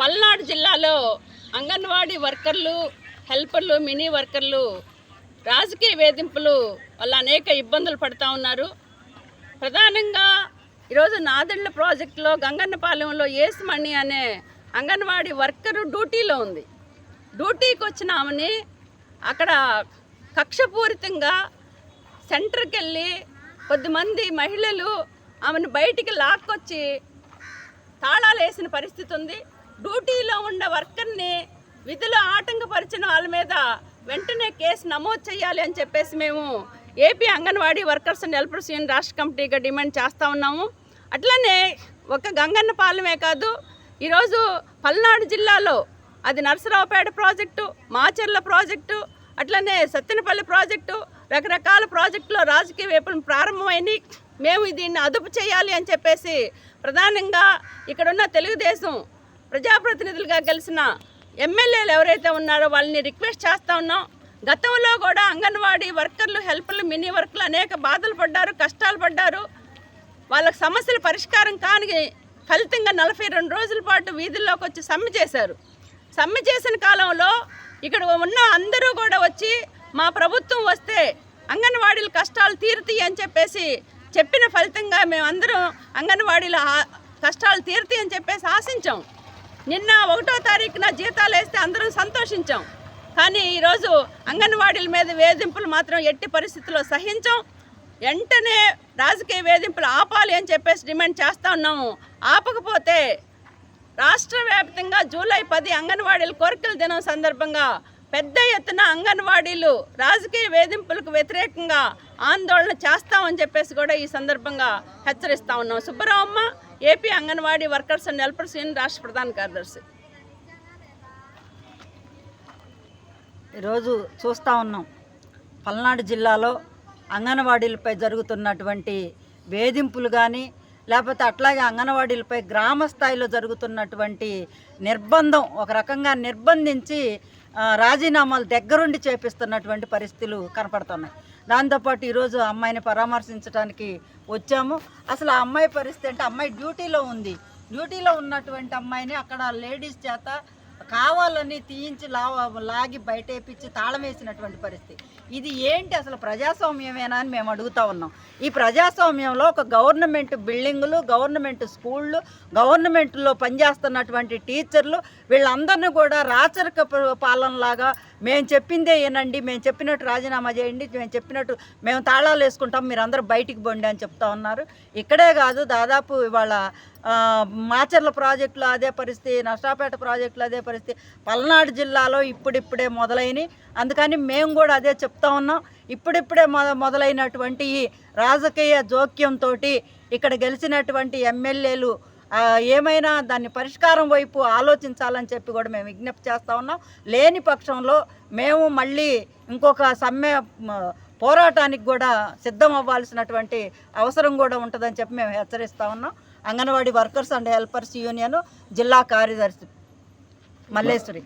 పల్నాడు జిల్లాలో అంగన్వాడీ వర్కర్లు, హెల్పర్లు, మినీ వర్కర్లు రాజకీయ వేధింపులు వల్ల అనేక ఇబ్బందులు పడుతూ ఉన్నారు. ప్రధానంగా ఈరోజు నాదెళ్ల ప్రాజెక్టులో గంగన్నపాలెంలో ఏసుమణి అనే అంగన్వాడీ వర్కరు డ్యూటీలో ఉంది. డ్యూటీకి వచ్చిన ఆమెని అక్కడ కక్షపూరితంగా సెంటర్కి వెళ్ళి కొద్దిమంది మహిళలు ఆమెను బయటికి లాక్కొచ్చి తాళాలు వేసిన పరిస్థితి ఉంది. డ్యూటీలో ఉన్న వర్కర్ని విధులు ఆటంకపరిచిన వాళ్ళ మీద వెంటనే కేసు నమోదు చేయాలి అని చెప్పేసి మేము AP anganwadi workers and helpers union రాష్ట్ర కమిటీగా డిమాండ్ చేస్తూ ఉన్నాము. అట్లనే ఒక గంగన్నపాలెమే కాదు, ఈరోజు పల్నాడు జిల్లాలో అది నరసరావుపేట ప్రాజెక్టు, మాచర్ల ప్రాజెక్టు, అట్లనే సత్తెనపల్లి ప్రాజెక్టు, రకరకాల ప్రాజెక్టులో రాజకీయ వేపులు ప్రారంభమైనవి. మేము దీన్ని అదుపు చేయాలి అని చెప్పేసి ప్రధానంగా ఇక్కడున్న తెలుగుదేశం ప్రజాప్రతినిధులుగా గెలిచిన ఎమ్మెల్యేలు ఎవరైతే ఉన్నారో వాళ్ళని రిక్వెస్ట్ చేస్తూ ఉన్నాం. గతంలో కూడా అంగన్వాడీ వర్కర్లు, హెల్పర్లు, మినీ వర్కర్లు అనేక బాధలు పడ్డారు, కష్టాలు పడ్డారు. వాళ్ళకి సమస్యల పరిష్కారం కాని ఫలితంగా 42 రోజుల పాటు వీధుల్లోకి వచ్చి సమ్మె చేశారు. సమ్మె చేసిన కాలంలో ఇక్కడ ఉన్న అందరూ కూడా వచ్చి మా ప్రభుత్వం వస్తే అంగన్వాడీల కష్టాలు తీరుతాయి అని చెప్పేసి చెప్పిన ఫలితంగా మేమందరం అంగన్వాడీల కష్టాలు తీరుతాయి అని చెప్పేసి ఆశించాం. నిన్న 1వ తారీఖున జీతాలు వేస్తే అందరం సంతోషించాం. కానీ ఈరోజు అంగన్వాడీల మీద వేధింపులు మాత్రం ఎట్టి పరిస్థితుల్లో సహించాం. వెంటనే రాజకీయ వేధింపులు ఆపాలి అని చెప్పేసి డిమాండ్ చేస్తూ ఉన్నాము. ఆపకపోతే రాష్ట్ర వ్యాప్తంగా జూలై 10 అంగన్వాడీల కోరికల దినం సందర్భంగా పెద్ద ఎత్తున అంగన్వాడీలు రాజకీయ వేధింపులకు వ్యతిరేకంగా ఆందోళన చేస్తామని చెప్పేసి కూడా ఈ సందర్భంగా హెచ్చరిస్తూ ఉన్నాం. Subbaramamma, AP anganwadi workers and helpers union రాష్ట్ర ప్రధాన కార్యదర్శి. ఈరోజు చూస్తూ ఉన్నాం పల్నాడు జిల్లాలో అంగన్వాడీలపై జరుగుతున్నటువంటి వేధింపులు కానీ, లేకపోతే అట్లాగే అంగన్వాడీలపై గ్రామ స్థాయిలో జరుగుతున్నటువంటి నిర్బంధం, ఒక రకంగా నిర్బంధించి రాజీనామాలు దగ్గరుండి చేపిస్తున్నటువంటి పరిస్థితులు కనపడుతున్నాయి. దాంతోపాటు ఈరోజు అమ్మాయిని పరామర్శించడానికి వచ్చాము. అసలు ఆ అమ్మాయి పరిస్థితి అంటే, అమ్మాయి డ్యూటీలో ఉంది. డ్యూటీలో ఉన్నటువంటి అమ్మాయిని అక్కడ లేడీస్ చేత కావాలని తీయించి లాగి బయటేపించి తాళం వేసినటువంటి పరిస్థితి. ఇది ఏంటి, అసలు ప్రజాస్వామ్యమేనా అని మేము అడుగుతూ ఉన్నాం. ఈ ప్రజాస్వామ్యంలో ఒక గవర్నమెంట్ బిల్డింగులు, గవర్నమెంట్ స్కూళ్ళు, గవర్నమెంట్లో పనిచేస్తున్నటువంటి టీచర్లు వీళ్ళందరినీ కూడా రాచరిక పాలనలాగా మేము చెప్పిందే ఏనండి, మేము చెప్పినట్టు రాజీనామా చేయండి, మేము చెప్పినట్టు మేము తాళాలు వేసుకుంటాం, మీరు అందరూ బయటికి పోండి అని చెప్తా ఉన్నారు. ఇక్కడే కాదు, దాదాపు ఇవాళ మాచర్ల ప్రాజెక్టులో అదే పరిస్థితి, నర్సాపేట ప్రాజెక్టులో అదే పరిస్థితి, పల్నాడు జిల్లాలో ఇప్పుడిప్పుడే మొదలైనవి. అందుకని మేము కూడా అదే చెప్తా ఉన్నాం. ఇప్పుడిప్పుడే మొదలైనటువంటి ఈ రాజకీయ జోక్యంతో ఇక్కడ గెలిచినటువంటి ఎమ్మెల్యేలు ఏమైనా దాన్ని పరిష్కారం వైపు ఆలోచించాలని చెప్పి కూడా మేము విజ్ఞప్తి చేస్తూ ఉన్నాం. లేని పక్షంలో మేము మళ్ళీ ఇంకొక సమ్మె పోరాటానికి కూడా సిద్ధం అవ్వాల్సినటువంటి అవసరం కూడా ఉంటుందని చెప్పి మేము హెచ్చరిస్తూ ఉన్నాం. Anganwadi workers and helpers union జిల్లా కార్యదర్శి మల్లేశ్వరి.